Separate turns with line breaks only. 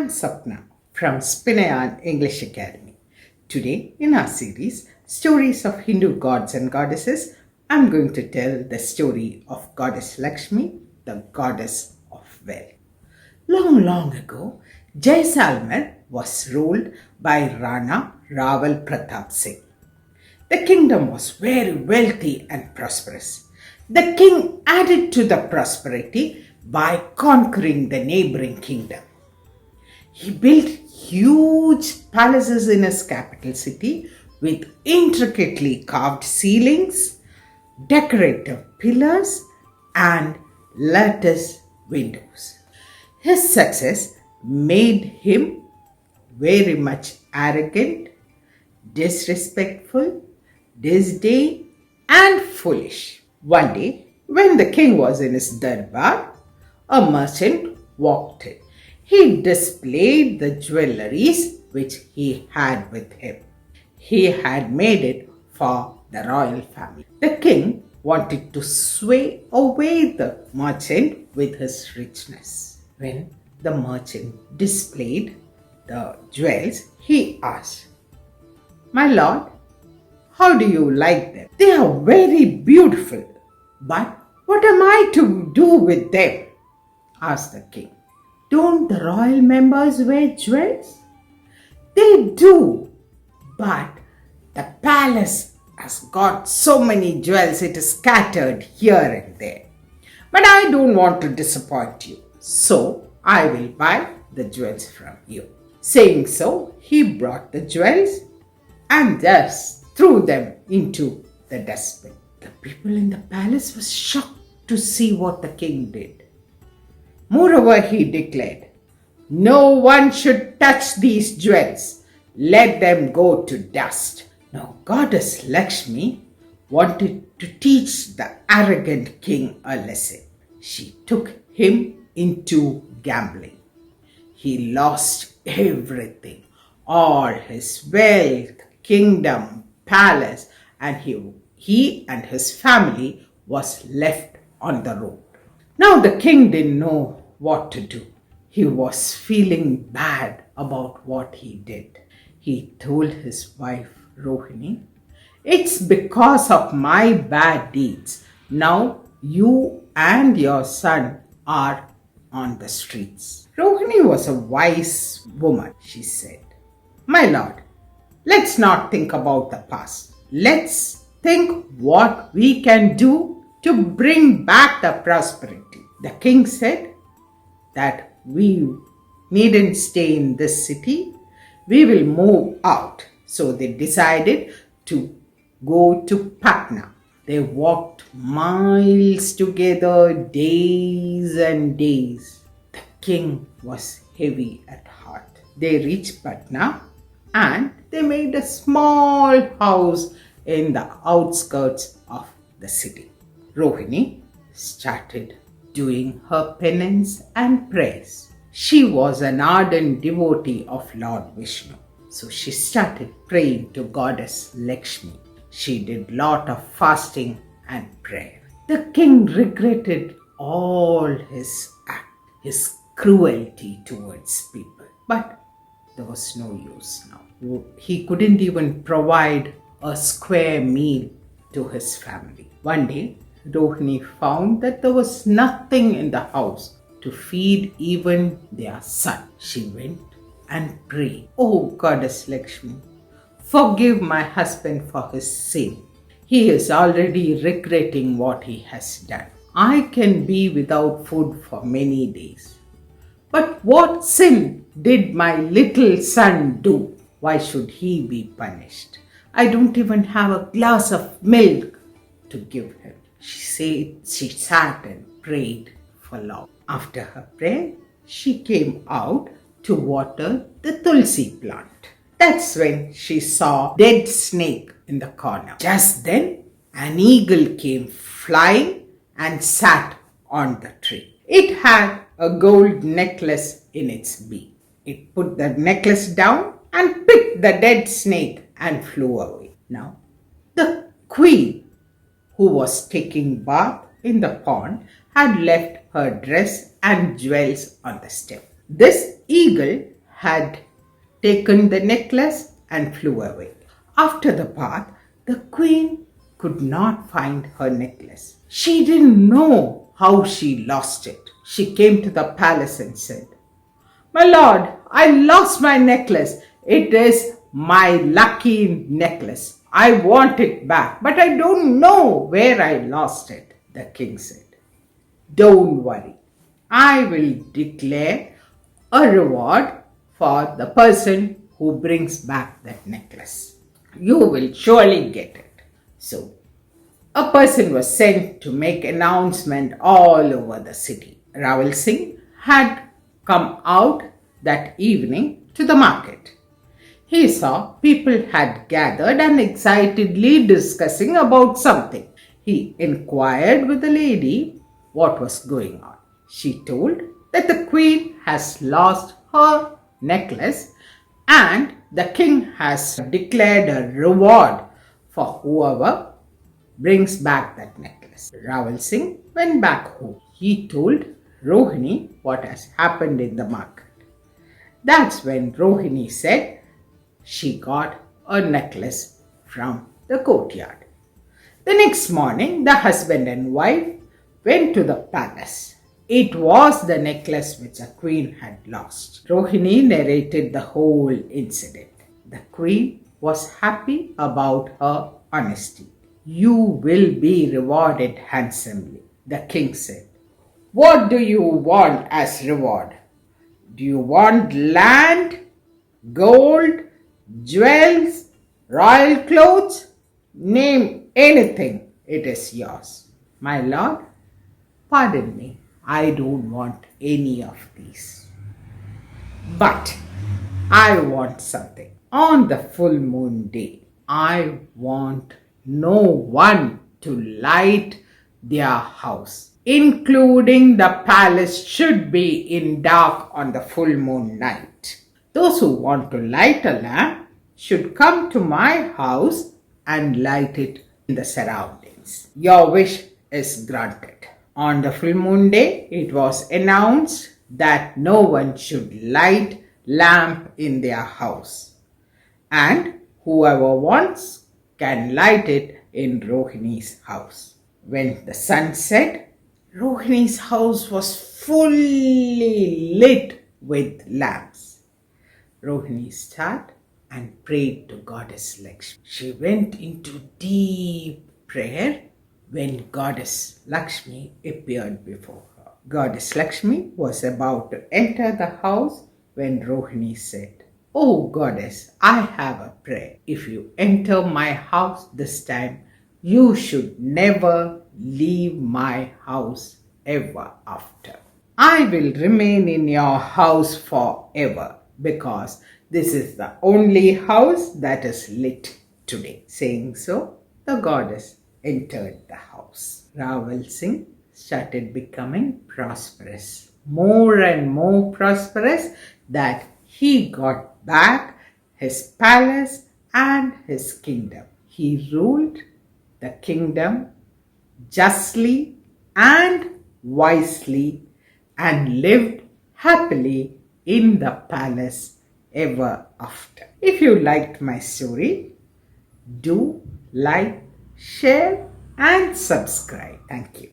I'm Sapna from Spinayan English Academy. Today, in our series, Stories of Hindu Gods and Goddesses, I'm going to tell the story of Goddess Lakshmi, the goddess of wealth. Long, long ago, Jaisalmer was ruled by Rana Raval Pratap Singh. The kingdom was very wealthy and prosperous. The king added to the prosperity by conquering the neighboring kingdom. He built huge palaces in his capital city with intricately carved ceilings, decorative pillars, and lattice windows. His success made him very much arrogant, disrespectful, disdain, and foolish. One day, when the king was in his darbar, a merchant walked in. He displayed the jewelries which he had with him. He had made it for the royal family. The king wanted to sway away the merchant with his richness. When the merchant displayed the jewels, he asked, "My lord, how do you like them? They are very beautiful. But what am I to do with them?" asked the king. "Don't the royal members wear jewels?" "They do, but the palace has got so many jewels it is scattered here and there. But I don't want to disappoint you, so I will buy the jewels from you." Saying so, he brought the jewels and just threw them into the dustbin. The people in the palace were shocked to see what the king did. Moreover, he declared, "No one should touch these jewels. Let them go to dust." Now, Goddess Lakshmi wanted to teach the arrogant king a lesson. She took him into gambling. He lost everything, all his wealth, kingdom, palace, and he and his family was left on the road. Now the king didn't know what to do. He was feeling bad about what he did. He told his wife Rohini, "It's because of my bad deeds. Now you and your son are on the streets." Rohini was a wise woman. She said, "My lord, let's not think about the past. Let's think what we can do to bring back the prosperity." The king said that we needn't stay in this city. We will move out. So they decided to go to Patna. They walked miles together, days and days. The king was heavy at heart. They reached Patna and they made a small house in the outskirts of the city. Rohini started doing her penance and prayers. She was an ardent devotee of Lord Vishnu. So she started praying to Goddess Lakshmi. She did lot of fasting and prayer. The king regretted all his act, his cruelty towards people. But there was no use now. He couldn't even provide a square meal to his family. One day, Rohini found that there was nothing in the house to feed even their son. She went and prayed, "Oh Goddess Lakshmi, forgive my husband for his sin. He is already regretting what he has done. I can be without food for many days. But what sin did my little son do? Why should he be punished? I don't even have a glass of milk to give him." She sat and prayed for long. After her prayer, she came out to water the tulsi plant. That's when she saw a dead snake in the corner. Just then, an eagle came flying and sat on the tree. It had a gold necklace in its beak. It put the necklace down and picked the dead snake and flew away. Now, the queen, who was taking bath in the pond, had left her dress and jewels on the step. This eagle had taken the necklace and flew away. After the bath, the queen could not find her necklace. She didn't know how she lost it. She came to the palace and said, "My lord, I lost my necklace. It is my lucky necklace. I want it back, but I don't know where I lost it." The king said, "Don't worry. I will declare a reward for the person who brings back that necklace. You will surely get it." So, a person was sent to make announcement all over the city. Rawal Singh had come out that evening to the market. He saw people had gathered and excitedly discussing about something. He inquired with the lady what was going on. She told that the queen has lost her necklace and the king has declared a reward for whoever brings back that necklace. Rawal Singh went back home. He told Rohini what has happened in the market. That's when Rohini said she got a necklace from the courtyard. The next morning, the husband and wife went to the palace. It was the necklace which the queen had lost. Rohini narrated the whole incident. The queen was happy about her honesty. "You will be rewarded handsomely," the king said. "What do you want as reward? Do you want land, gold, jewels, royal clothes? Name anything, it is yours." "My lord, pardon me, I don't want any of these. But I want something. On the full moon day, I want no one to light their house, including the palace should be in dark on the full moon night. Those who want to light a lamp should come to my house and light it in the surroundings. Your wish is granted." On the full moon day, it was announced that no one should light lamp in their house, and whoever wants can light it in Rohini's house. When the sun set, Rohini's house was fully lit with lamps. Rohini sat and prayed to Goddess Lakshmi. She went into deep prayer when Goddess Lakshmi appeared before her. Goddess Lakshmi was about to enter the house when Rohini said, "Oh Goddess, I have a prayer. If you enter my house this time, you should never leave my house ever after. I will remain in your house forever because this is the only house that is lit today." Saying so, the goddess entered the house. Rawal Singh started becoming prosperous, more and more prosperous, that he got back his palace and his kingdom. He ruled the kingdom justly and wisely and lived happily in the palace ever after. If you liked my story, do like, share and subscribe. Thank you.